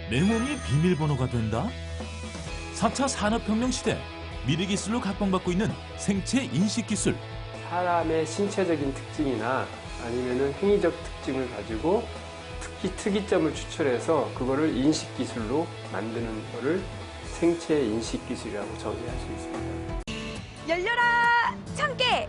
내 몸이 비밀번호가 된다? 4차 산업혁명 시대 미래 기술로 각광받고 있는 생체 인식 기술. 사람의 신체적인 특징이나 아니면은 행위적 특징을 가지고 특이점을 추출해서 그거를 인식 기술로 만드는 거를 생체 인식 기술이라고 정의할 수 있습니다. 열려라 참깨!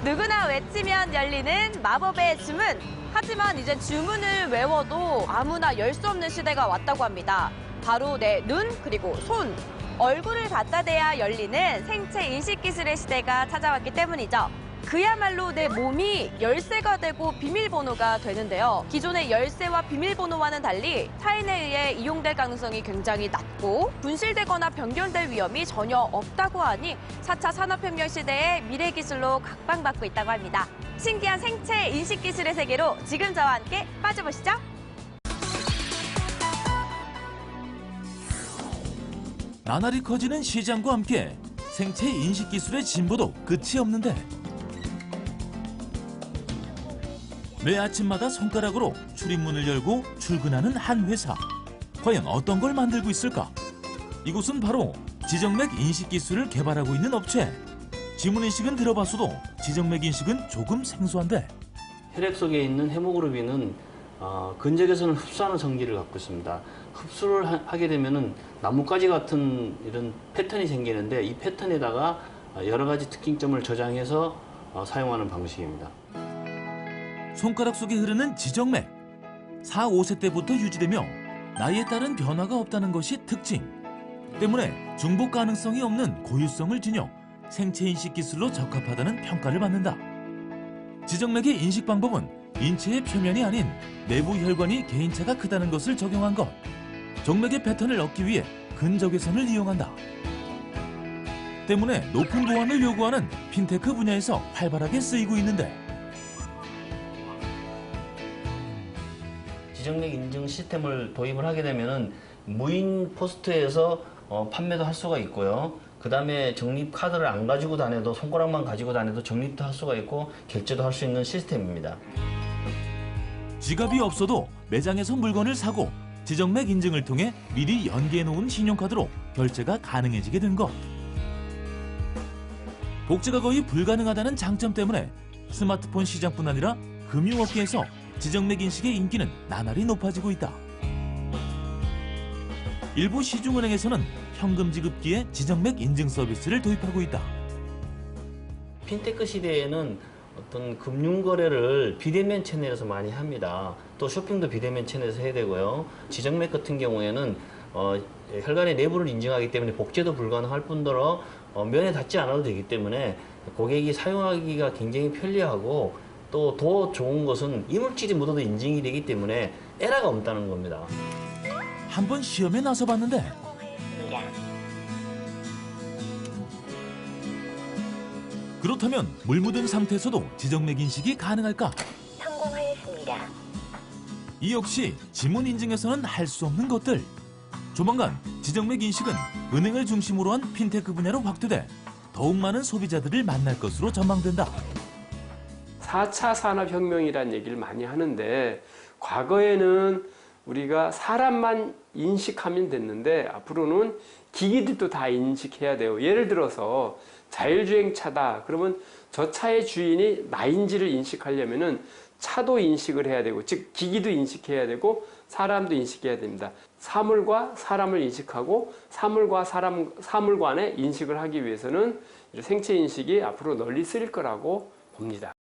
누구나 외치면 열리는 마법의 주문. 하지만 이제 주문을 외워도 아무나 열 수 없는 시대가 왔다고 합니다. 바로 내 눈 그리고 손, 얼굴을 갖다 대야 열리는 생체 인식 기술의 시대가 찾아왔기 때문이죠. 그야말로 내 몸이 열쇠가 되고 비밀번호가 되는데요. 기존의 열쇠와 비밀번호와는 달리 타인에 의해 이용될 가능성이 굉장히 낮고 분실되거나 변경될 위험이 전혀 없다고 하니 4차 산업혁명 시대의 미래 기술로 각광받고 있다고 합니다. 신기한 생체 인식 기술의 세계로 지금 저와 함께 빠져보시죠. 나날이 커지는 시장과 함께 생체 인식 기술의 진보도 끝이 없는데 매 아침마다 손가락으로 출입문을 열고 출근하는 한 회사. 과연 어떤 걸 만들고 있을까? 이곳은 바로 지정맥 인식 기술을 개발하고 있는 업체. 지문인식은 들어봤어도 지정맥 인식은 조금 생소한데 혈액 속에 있는 헤모글로빈은 근적에서는 흡수하는 성질을 갖고 있습니다. 흡수를 하게 되면은 나뭇가지 같은 이런 패턴이 생기는데 이 패턴에다가 여러 가지 특징점을 저장해서 사용하는 방식입니다. 손가락 속에 흐르는 지정맥. 4, 5세 때부터 유지되며 나이에 따른 변화가 없다는 것이 특징. 때문에 중복 가능성이 없는 고유성을 지녀 생체인식 기술로 적합하다는 평가를 받는다. 지정맥의 인식 방법은 인체의 표면이 아닌 내부 혈관이 개인차가 크다는 것을 적용한 것. 정맥의 패턴을 얻기 위해 근적외선을 이용한다. 때문에 높은 보안을 요구하는 핀테크 분야에서 활발하게 쓰이고 있는데 지정맥 인증 시스템을 도입을 하게 되면은 무인 포스트에서 판매도 할 수가 있고요. 그 다음에 적립 카드를 안 가지고 다녀도 손가락만 가지고 다녀도 적립도 할 수가 있고 결제도 할 수 있는 시스템입니다. 지갑이 없어도 매장에서 물건을 사고 지정맥 인증을 통해 미리 연계해놓은 신용카드로 결제가 가능해지게 된 것. 복제가 거의 불가능하다는 장점 때문에 스마트폰 시장뿐 아니라 금융업계에서 지정맥 인식의 인기는 나날이 높아지고 있다. 일부 시중은행에서는 현금 지급기에 지정맥 인증 서비스를 도입하고 있다. 핀테크 시대에는 어떤 금융 거래를 비대면 채널에서 많이 합니다. 또 쇼핑도 비대면 채널에서 해야 되고요. 지정맥 같은 경우에는 혈관의 내부를 인증하기 때문에 복제도 불가능할 뿐더러 면에 닿지 않아도 되기 때문에 고객이 사용하기가 굉장히 편리하고 또 더 좋은 것은 이물질이 묻어도 인증이 되기 때문에 에러가 없다는 겁니다. 한번 시험에 나서봤는데 그렇다면 물 묻은 상태에서도 지정맥 인식이 가능할까? 성공하였습니다. 이 역시 지문 인증에서는 할 수 없는 것들. 조만간 지정맥 인식은 은행을 중심으로 한 핀테크 분야로 확대돼 더욱 많은 소비자들을 만날 것으로 전망된다. 4차 산업혁명이라는 얘기를 많이 하는데 과거에는 우리가 사람만 인식하면 됐는데 앞으로는 기기들도 다 인식해야 돼요. 예를 들어서 자율주행차다. 그러면 저 차의 주인이 나인지를 인식하려면은 차도 인식을 해야 되고, 즉 기기도 인식해야 되고 사람도 인식해야 됩니다. 사물과 사람을 인식하고 사물과 사물 간의 인식을 하기 위해서는 생체 인식이 앞으로 널리 쓰일 거라고 봅니다.